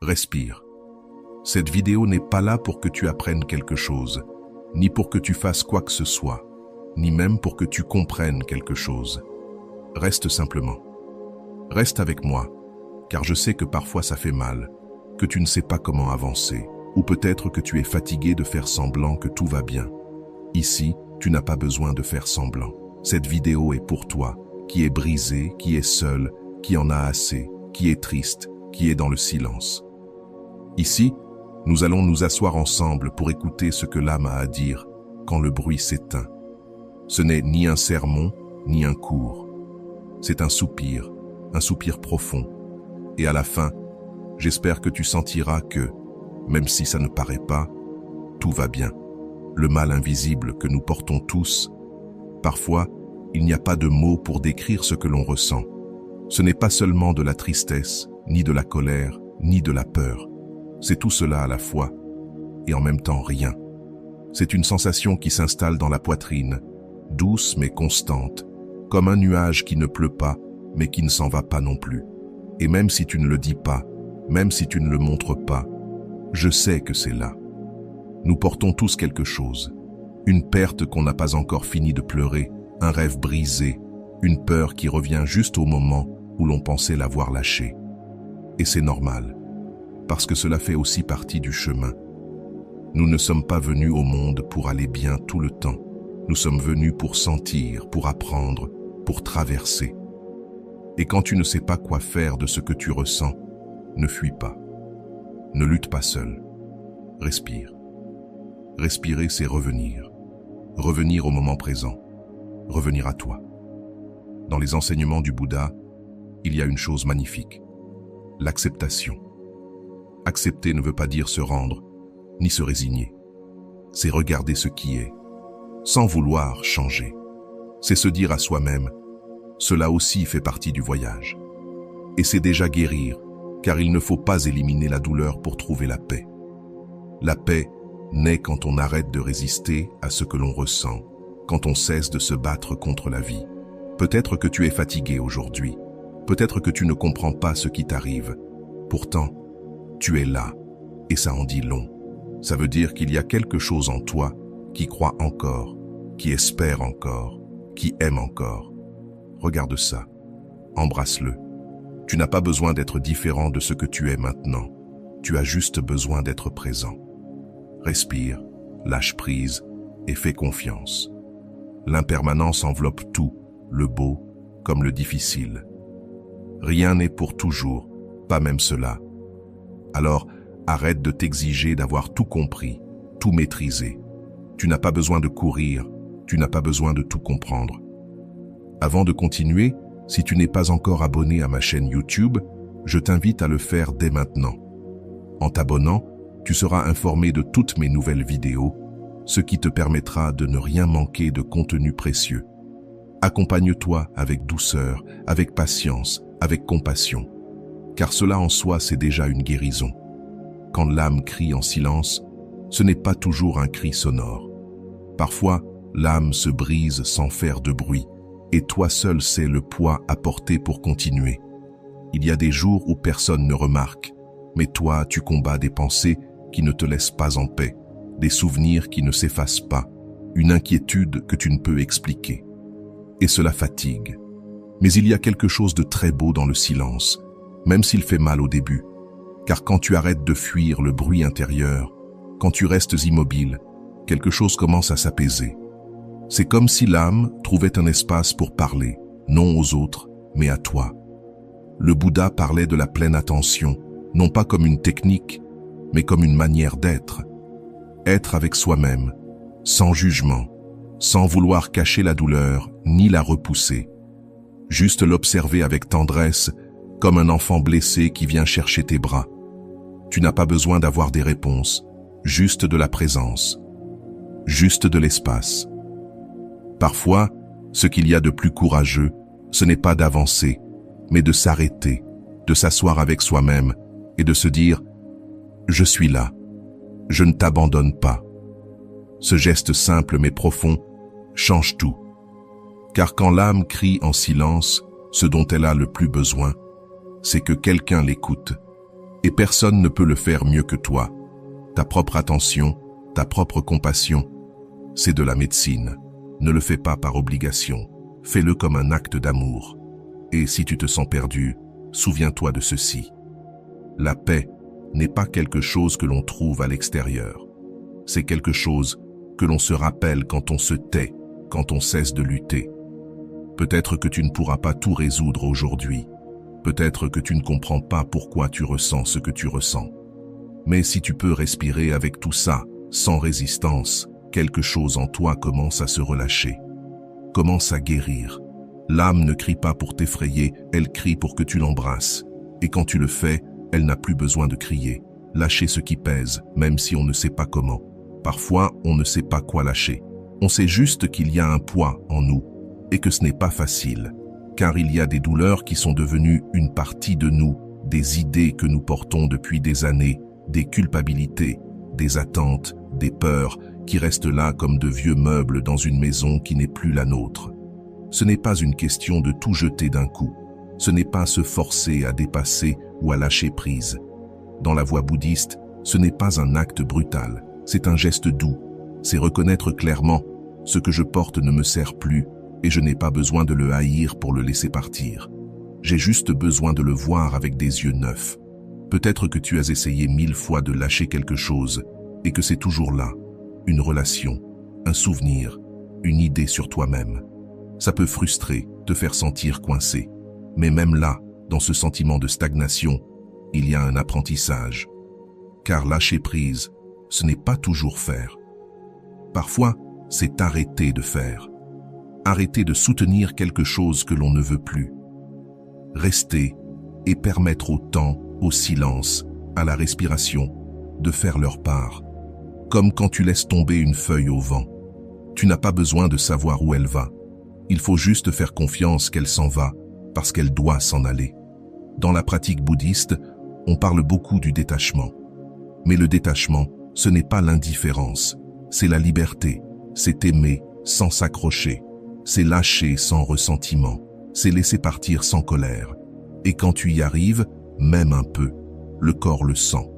Respire. Cette vidéo n'est pas là pour que tu apprennes quelque chose, ni pour que tu fasses quoi que ce soit, ni même pour que tu comprennes quelque chose. Reste simplement. Reste avec moi, car je sais que parfois ça fait mal, que tu ne sais pas comment avancer, ou peut-être que tu es fatigué de faire semblant que tout va bien. Ici, tu n'as pas besoin de faire semblant. Cette vidéo est pour toi, qui est brisé, qui est seul, qui en a assez, qui est triste, qui est dans le silence. Ici, nous allons nous asseoir ensemble pour écouter ce que l'âme a à dire quand le bruit s'éteint. Ce n'est ni un sermon, ni un cours. C'est un soupir profond. Et à la fin, j'espère que tu sentiras que, même si ça ne paraît pas, tout va bien. Le mal invisible que nous portons tous, parfois, il n'y a pas de mots pour décrire ce que l'on ressent. Ce n'est pas seulement de la tristesse, ni de la colère, ni de la peur. C'est tout cela à la fois, et en même temps rien. C'est une sensation qui s'installe dans la poitrine, douce mais constante, comme un nuage qui ne pleut pas, mais qui ne s'en va pas non plus. Et même si tu ne le dis pas, même si tu ne le montres pas, je sais que c'est là. Nous portons tous quelque chose. Une perte qu'on n'a pas encore fini de pleurer, un rêve brisé, une peur qui revient juste au moment où l'on pensait l'avoir lâchée. Et c'est normal, parce que cela fait aussi partie du chemin. Nous ne sommes pas venus au monde pour aller bien tout le temps. Nous sommes venus pour sentir, pour apprendre, pour traverser. Et quand tu ne sais pas quoi faire de ce que tu ressens, ne fuis pas. Ne lutte pas seul. Respire. Respirer, c'est revenir. Revenir au moment présent. Revenir à toi. Dans les enseignements du Bouddha, il y a une chose magnifique. L'acceptation. Accepter ne veut pas dire se rendre, ni se résigner. C'est regarder ce qui est, sans vouloir changer. C'est se dire à soi-même, cela aussi fait partie du voyage. Et c'est déjà guérir, car il ne faut pas éliminer la douleur pour trouver la paix. La paix naît quand on arrête de résister à ce que l'on ressent, quand on cesse de se battre contre la vie. Peut-être que tu es fatigué aujourd'hui, peut-être que tu ne comprends pas ce qui t'arrive. Pourtant, tu es là, et ça en dit long. Ça veut dire qu'il y a quelque chose en toi qui croit encore, qui espère encore, qui aime encore. Regarde ça, embrasse-le. Tu n'as pas besoin d'être différent de ce que tu es maintenant. Tu as juste besoin d'être présent. Respire, lâche prise et fais confiance. L'impermanence enveloppe tout, le beau comme le difficile. Rien n'est pour toujours, pas même cela. Alors, arrête de t'exiger d'avoir tout compris, tout maîtrisé. Tu n'as pas besoin de courir, tu n'as pas besoin de tout comprendre. Avant de continuer, si tu n'es pas encore abonné à ma chaîne YouTube, je t'invite à le faire dès maintenant. En t'abonnant, tu seras informé de toutes mes nouvelles vidéos, ce qui te permettra de ne rien manquer de contenu précieux. Accompagne-toi avec douceur, avec patience, avec compassion, car cela en soi c'est déjà une guérison. Quand l'âme crie en silence, ce n'est pas toujours un cri sonore. Parfois, l'âme se brise sans faire de bruit, et toi seul sais le poids à porter pour continuer. Il y a des jours où personne ne remarque, mais toi tu combats des pensées qui ne te laissent pas en paix, des souvenirs qui ne s'effacent pas, une inquiétude que tu ne peux expliquer. Et cela fatigue. Mais il y a quelque chose de très beau dans le silence, même s'il fait mal au début. Car quand tu arrêtes de fuir le bruit intérieur, quand tu restes immobile, quelque chose commence à s'apaiser. C'est comme si l'âme trouvait un espace pour parler, non aux autres, mais à toi. Le Bouddha parlait de la pleine attention, non pas comme une technique, mais comme une manière d'être. Être avec soi-même, sans jugement, sans vouloir cacher la douleur ni la repousser. Juste l'observer avec tendresse, comme un enfant blessé qui vient chercher tes bras. Tu n'as pas besoin d'avoir des réponses, juste de la présence, juste de l'espace. Parfois, ce qu'il y a de plus courageux, ce n'est pas d'avancer, mais de s'arrêter, de s'asseoir avec soi-même et de se dire « Je suis là, je ne t'abandonne pas ». Ce geste simple mais profond change tout. Car quand l'âme crie en silence, ce dont elle a le plus besoin, c'est que quelqu'un l'écoute. Et personne ne peut le faire mieux que toi. Ta propre attention, ta propre compassion, c'est de la médecine. Ne le fais pas par obligation. Fais-le comme un acte d'amour. Et si tu te sens perdu, souviens-toi de ceci. La paix n'est pas quelque chose que l'on trouve à l'extérieur. C'est quelque chose que l'on se rappelle quand on se tait, quand on cesse de lutter. Peut-être que tu ne pourras pas tout résoudre aujourd'hui. Peut-être que tu ne comprends pas pourquoi tu ressens ce que tu ressens. Mais si tu peux respirer avec tout ça, sans résistance, quelque chose en toi commence à se relâcher, commence à guérir. L'âme ne crie pas pour t'effrayer, elle crie pour que tu l'embrasses. Et quand tu le fais, elle n'a plus besoin de crier. Lâcher ce qui pèse, même si on ne sait pas comment. Parfois, on ne sait pas quoi lâcher. On sait juste qu'il y a un poids en nous et que ce n'est pas facile, car il y a des douleurs qui sont devenues une partie de nous, des idées que nous portons depuis des années, des culpabilités, des attentes, des peurs qui restent là comme de vieux meubles dans une maison qui n'est plus la nôtre. Ce n'est pas une question de tout jeter d'un coup. Ce n'est pas se forcer à dépasser ou à lâcher prise. Dans la voie bouddhiste, ce n'est pas un acte brutal, c'est un geste doux. C'est reconnaître clairement « ce que je porte ne me sert plus et je n'ai pas besoin de le haïr pour le laisser partir. J'ai juste besoin de le voir avec des yeux neufs. Peut-être que tu as essayé 1000 fois de lâcher quelque chose et que c'est toujours là, une relation, un souvenir, une idée sur toi-même. Ça peut frustrer, te faire sentir coincé. Mais même là, dans ce sentiment de stagnation, il y a un apprentissage. Car lâcher prise, ce n'est pas toujours faire. Parfois, c'est arrêter de faire. Arrêter de soutenir quelque chose que l'on ne veut plus. Rester et permettre au temps, au silence, à la respiration, de faire leur part. Comme quand tu laisses tomber une feuille au vent. Tu n'as pas besoin de savoir où elle va. Il faut juste faire confiance qu'elle s'en va, parce qu'elle doit s'en aller. Dans la pratique bouddhiste, on parle beaucoup du détachement. Mais le détachement, ce n'est pas l'indifférence, c'est la liberté, c'est aimer sans s'accrocher, c'est lâcher sans ressentiment, c'est laisser partir sans colère. Et quand tu y arrives, même un peu, le corps le sent.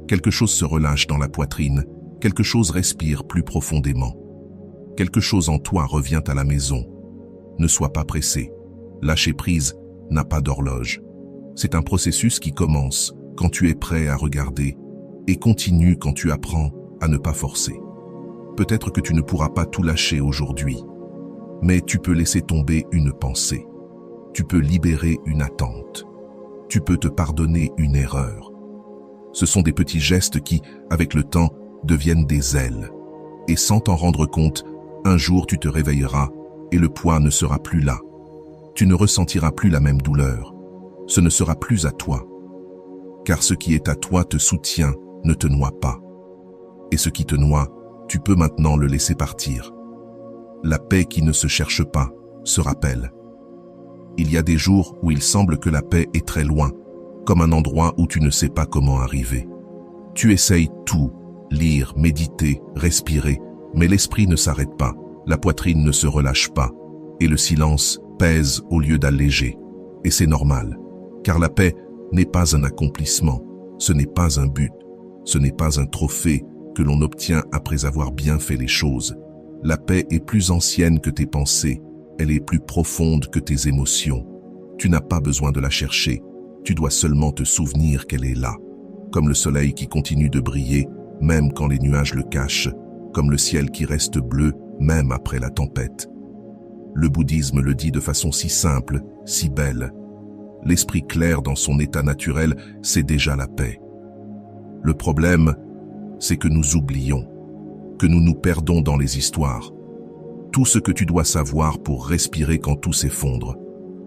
Quelque chose se relâche dans la poitrine, quelque chose respire plus profondément. Quelque chose en toi revient à la maison. Ne sois pas pressé. Lâcher prise n'a pas d'horloge. C'est un processus qui commence quand tu es prêt à regarder et continue quand tu apprends à ne pas forcer. Peut-être que tu ne pourras pas tout lâcher aujourd'hui, mais tu peux laisser tomber une pensée. Tu peux libérer une attente. Tu peux te pardonner une erreur. Ce sont des petits gestes qui, avec le temps, deviennent des ailes. Et sans t'en rendre compte, un jour tu te réveilleras et le poids ne sera plus là. Tu ne ressentiras plus la même douleur. Ce ne sera plus à toi. Car ce qui est à toi te soutient, ne te noie pas. Et ce qui te noie, tu peux maintenant le laisser partir. La paix qui ne se cherche pas se rappelle. Il y a des jours où il semble que la paix est très loin, comme un endroit où tu ne sais pas comment arriver. Tu essayes tout, lire, méditer, respirer, mais l'esprit ne s'arrête pas, la poitrine ne se relâche pas, et le silence pèse au lieu d'alléger. Et c'est normal, car la paix n'est pas un accomplissement, ce n'est pas un but, ce n'est pas un trophée que l'on obtient après avoir bien fait les choses. La paix est plus ancienne que tes pensées, elle est plus profonde que tes émotions. Tu n'as pas besoin de la chercher, tu dois seulement te souvenir qu'elle est là, comme le soleil qui continue de briller, même quand les nuages le cachent, comme le ciel qui reste bleu, même après la tempête. Le bouddhisme le dit de façon si simple, si belle. L'esprit clair dans son état naturel, c'est déjà la paix. Le problème, c'est que nous oublions, que nous nous perdons dans les histoires. Tout ce que tu dois savoir pour respirer quand tout s'effondre.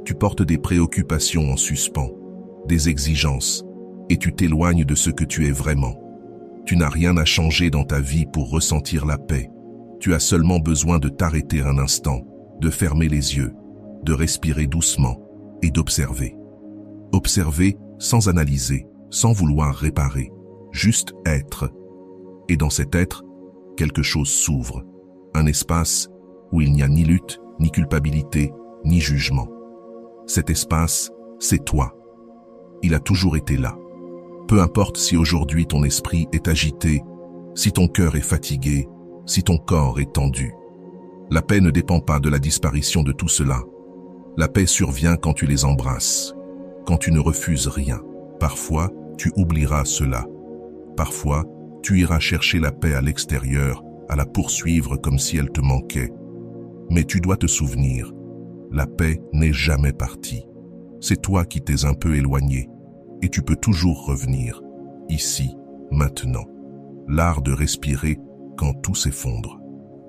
Tu portes des préoccupations en suspens, des exigences, et tu t'éloignes de ce que tu es vraiment. Tu n'as rien à changer dans ta vie pour ressentir la paix. Tu as seulement besoin de t'arrêter un instant, de fermer les yeux, de respirer doucement et d'observer. Observer sans analyser, sans vouloir réparer, juste être. Et dans cet être, quelque chose s'ouvre, un espace où il n'y a ni lutte, ni culpabilité, ni jugement. Cet espace, c'est toi. Il a toujours été là. Peu importe si aujourd'hui ton esprit est agité, si ton cœur est fatigué, si ton corps est tendu. La paix ne dépend pas de la disparition de tout cela. La paix survient quand tu les embrasses, quand tu ne refuses rien. Parfois, tu oublieras cela. Parfois, tu iras chercher la paix à l'extérieur, à la poursuivre comme si elle te manquait. Mais tu dois te souvenir, la paix n'est jamais partie. C'est toi qui t'es un peu éloigné, et tu peux toujours revenir, ici, maintenant. L'art de respirer quand tout s'effondre.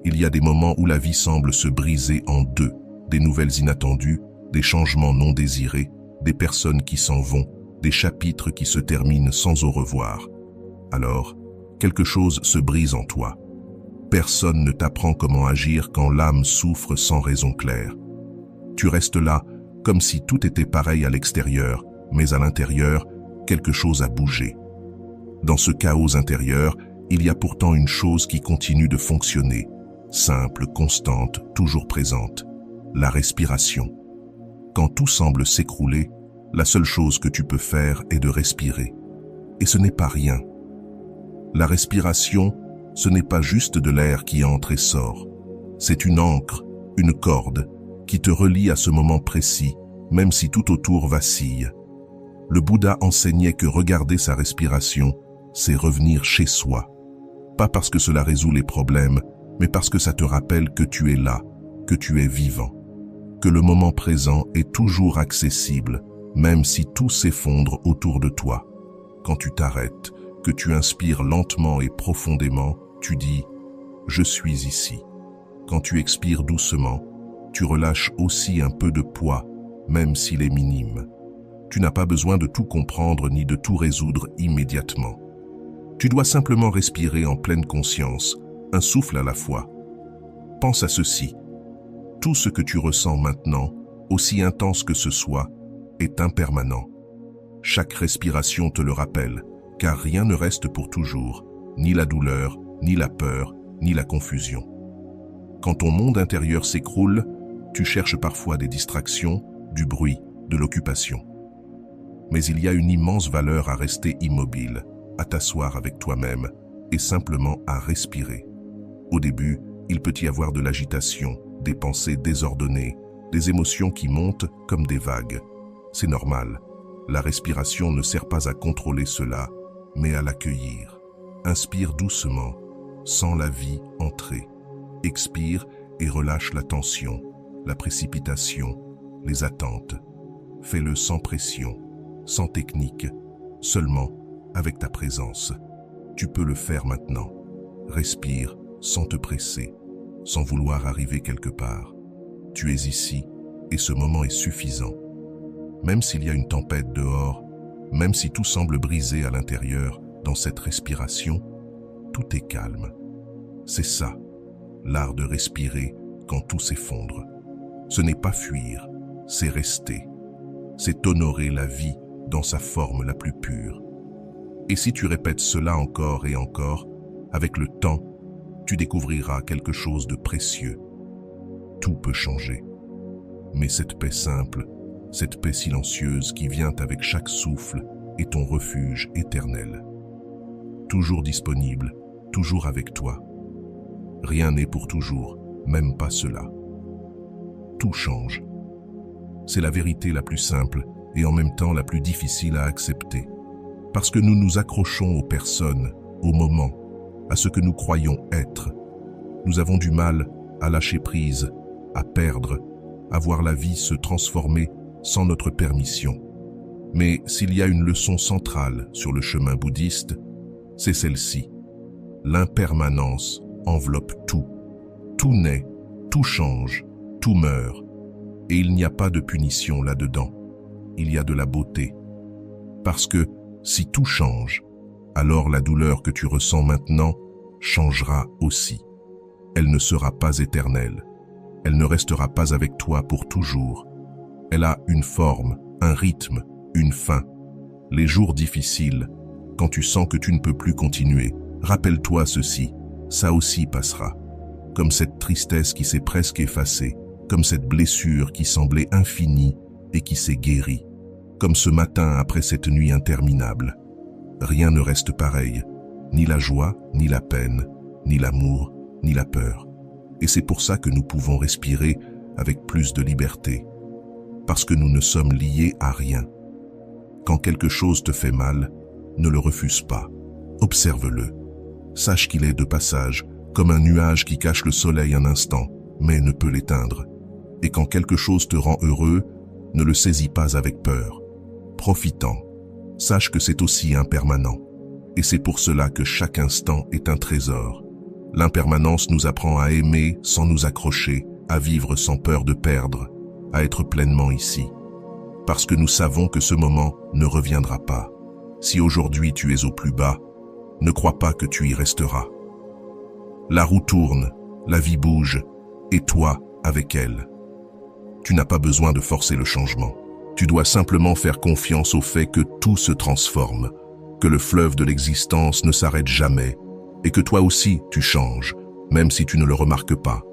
Il y a des moments où la vie semble se briser en deux, des nouvelles inattendues, des changements non désirés, des personnes qui s'en vont, des chapitres qui se terminent sans au revoir. Alors, quelque chose se brise en toi. Personne ne t'apprend comment agir quand l'âme souffre sans raison claire. Tu restes là, comme si tout était pareil à l'extérieur, mais à l'intérieur, quelque chose a bougé. Dans ce chaos intérieur, il y a pourtant une chose qui continue de fonctionner, simple, constante, toujours présente, la respiration. Quand tout semble s'écrouler, la seule chose que tu peux faire est de respirer. Et ce n'est pas rien. La respiration, ce n'est pas juste de l'air qui entre et sort. C'est une ancre, une corde, qui te relie à ce moment précis, même si tout autour vacille. Le Bouddha enseignait que regarder sa respiration, c'est revenir chez soi. Pas parce que cela résout les problèmes, mais parce que ça te rappelle que tu es là, que tu es vivant, que le moment présent est toujours accessible, même si tout s'effondre autour de toi. Quand tu t'arrêtes, que tu inspires lentement et profondément, tu dis « Je suis ici ». Quand tu expires doucement, tu relâches aussi un peu de poids, même s'il est minime. Tu n'as pas besoin de tout comprendre ni de tout résoudre immédiatement. Tu dois simplement respirer en pleine conscience, un souffle à la fois. Pense à ceci. Tout ce que tu ressens maintenant, aussi intense que ce soit, est impermanent. Chaque respiration te le rappelle, car rien ne reste pour toujours, ni la douleur, ni la peur, ni la confusion. Quand ton monde intérieur s'écroule, tu cherches parfois des distractions, du bruit, de l'occupation. Mais il y a une immense valeur à rester immobile, à t'asseoir avec toi-même et simplement à respirer. Au début, il peut y avoir de l'agitation, des pensées désordonnées, des émotions qui montent comme des vagues. C'est normal. La respiration ne sert pas à contrôler cela, mais à l'accueillir. Inspire doucement, sens la vie entrer. Expire et relâche la tension, la précipitation, les attentes. Fais-le sans pression, sans technique, seulement avec ta présence. Tu peux le faire maintenant. Respire sans te presser, sans vouloir arriver quelque part. Tu es ici et ce moment est suffisant. Même s'il y a une tempête dehors, même si tout semble brisé à l'intérieur, dans cette respiration, tout est calme. C'est ça, l'art de respirer quand tout s'effondre. Ce n'est pas fuir, c'est rester. C'est honorer la vie dans sa forme la plus pure. Et si tu répètes cela encore et encore, avec le temps, tu découvriras quelque chose de précieux. Tout peut changer. Mais cette paix simple, cette paix silencieuse qui vient avec chaque souffle, est ton refuge éternel. Toujours disponible, toujours avec toi. Rien n'est pour toujours, même pas cela. Tout change. C'est la vérité la plus simple et en même temps la plus difficile à accepter. Parce que nous nous accrochons aux personnes, aux moments, à ce que nous croyons être. Nous avons du mal à lâcher prise, à perdre, à voir la vie se transformer sans notre permission. Mais s'il y a une leçon centrale sur le chemin bouddhiste, c'est celle-ci. L'impermanence enveloppe tout. Tout naît, tout change, tout meurt. Et il n'y a pas de punition là-dedans. Il y a de la beauté. Parce que si tout change, alors la douleur que tu ressens maintenant changera aussi. Elle ne sera pas éternelle. Elle ne restera pas avec toi pour toujours. Elle a une forme, un rythme, une fin. Les jours difficiles, quand tu sens que tu ne peux plus continuer, rappelle-toi ceci, ça aussi passera. Comme cette tristesse qui s'est presque effacée, comme cette blessure qui semblait infinie et qui s'est guérie, comme ce matin après cette nuit interminable. rien ne reste pareil, ni la joie, ni la peine, ni l'amour, ni la peur. Et c'est pour ça que nous pouvons respirer avec plus de liberté, parce que nous ne sommes liés à rien. Quand quelque chose te fait mal, ne le refuse pas, observe-le. Sache qu'il est de passage, comme un nuage qui cache le soleil un instant, mais ne peut l'éteindre. Et quand quelque chose te rend heureux, ne le saisis pas avec peur. Profitant, sache que c'est aussi impermanent. Et c'est pour cela que chaque instant est un trésor. L'impermanence nous apprend à aimer sans nous accrocher, à vivre sans peur de perdre, à être pleinement ici. Parce que nous savons que ce moment ne reviendra pas. Si aujourd'hui tu es au plus bas, ne crois pas que tu y resteras. La roue tourne, la vie bouge, et toi avec elle. Tu n'as pas besoin de forcer le changement. Tu dois simplement faire confiance au fait que tout se transforme, que le fleuve de l'existence ne s'arrête jamais, et que toi aussi tu changes, même si tu ne le remarques pas.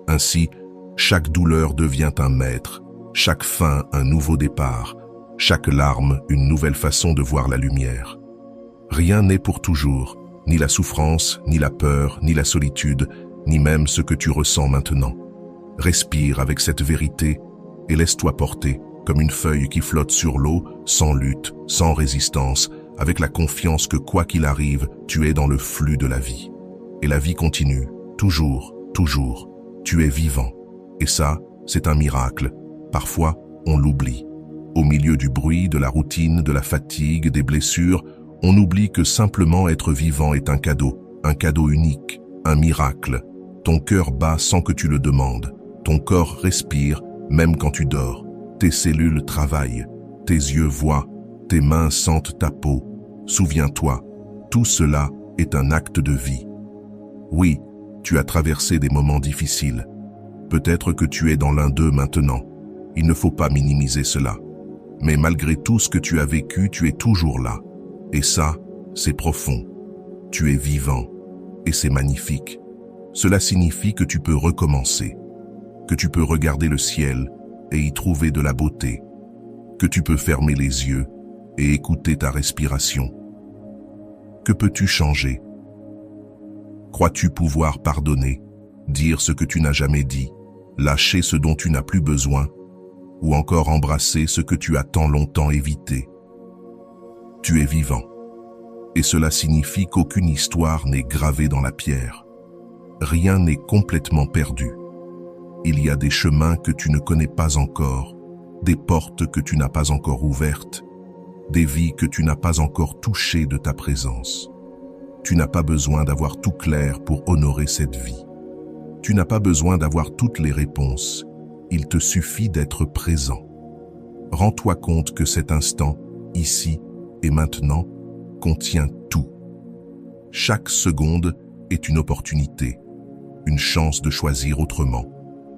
Ainsi, chaque douleur devient un maître, chaque fin un nouveau départ, chaque larme une nouvelle façon de voir la lumière. Rien n'est pour toujours, ni la souffrance, ni la peur, ni la solitude, ni même ce que tu ressens maintenant. Respire avec cette vérité et laisse-toi porter comme une feuille qui flotte sur l'eau, sans lutte, sans résistance, avec la confiance que quoi qu'il arrive, tu es dans le flux de la vie. Et la vie continue, toujours, toujours. Tu es vivant. Et ça, c'est un miracle. Parfois, on l'oublie. Au milieu du bruit, de la routine, de la fatigue, des blessures, on oublie que simplement être vivant est un cadeau unique, un miracle. Ton cœur bat sans que tu le demandes. Ton corps respire, même quand tu dors. Tes cellules travaillent, tes yeux voient, tes mains sentent ta peau. Souviens-toi, tout cela est un acte de vie. Oui, tu as traversé des moments difficiles. Peut-être que tu es dans l'un d'eux maintenant. Il ne faut pas minimiser cela. Mais malgré tout ce que tu as vécu, tu es toujours là. Et ça, c'est profond. Tu es vivant. Et c'est magnifique. Cela signifie que tu peux recommencer. Que tu peux regarder le ciel et y trouver de la beauté. Que tu peux fermer les yeux et écouter ta respiration. Que peux-tu changer? Crois-tu pouvoir pardonner, dire ce que tu n'as jamais dit, lâcher ce dont tu n'as plus besoin, ou encore embrasser ce que tu as tant longtemps évité? Tu es vivant. Et cela signifie qu'aucune histoire n'est gravée dans la pierre. Rien n'est complètement perdu. Il y a des chemins que tu ne connais pas encore, des portes que tu n'as pas encore ouvertes, des vies que tu n'as pas encore touchées de ta présence. Tu n'as pas besoin d'avoir tout clair pour honorer cette vie. Tu n'as pas besoin d'avoir toutes les réponses. Il te suffit d'être présent. Rends-toi compte que cet instant, ici et maintenant, contient tout. Chaque seconde est une opportunité, une chance de choisir autrement,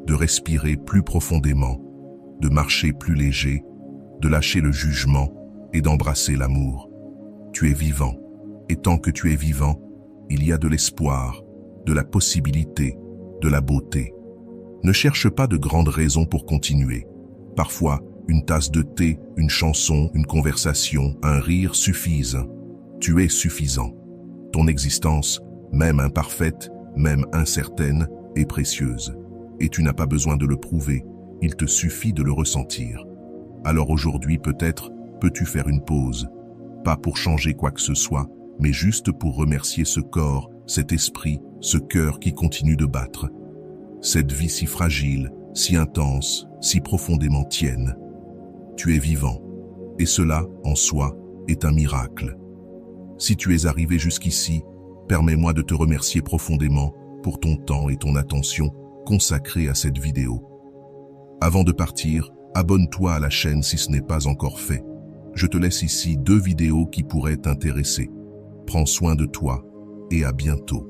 de respirer plus profondément, de marcher plus léger, de lâcher le jugement et d'embrasser l'amour. Tu es vivant, et tant que tu es vivant, il y a de l'espoir, de la possibilité, de la beauté. Ne cherche pas de grandes raisons pour continuer. Parfois, une tasse de thé, une chanson, une conversation, un rire suffisent. Tu es suffisant. Ton existence, même imparfaite, même incertaine, est précieuse. Et tu n'as pas besoin de le prouver, il te suffit de le ressentir. Alors aujourd'hui, peut-être, peux-tu faire une pause. Pas pour changer quoi que ce soit, mais juste pour remercier ce corps, cet esprit, ce cœur qui continue de battre. Cette vie si fragile, si intense, si profondément tienne. Tu es vivant, et cela, en soi, est un miracle. Si tu es arrivé jusqu'ici, permets-moi de te remercier profondément pour ton temps et ton attention consacrés à cette vidéo. Avant de partir, abonne-toi à la chaîne si ce n'est pas encore fait. Je te laisse ici 2 vidéos qui pourraient t'intéresser. Prends soin de toi et à bientôt.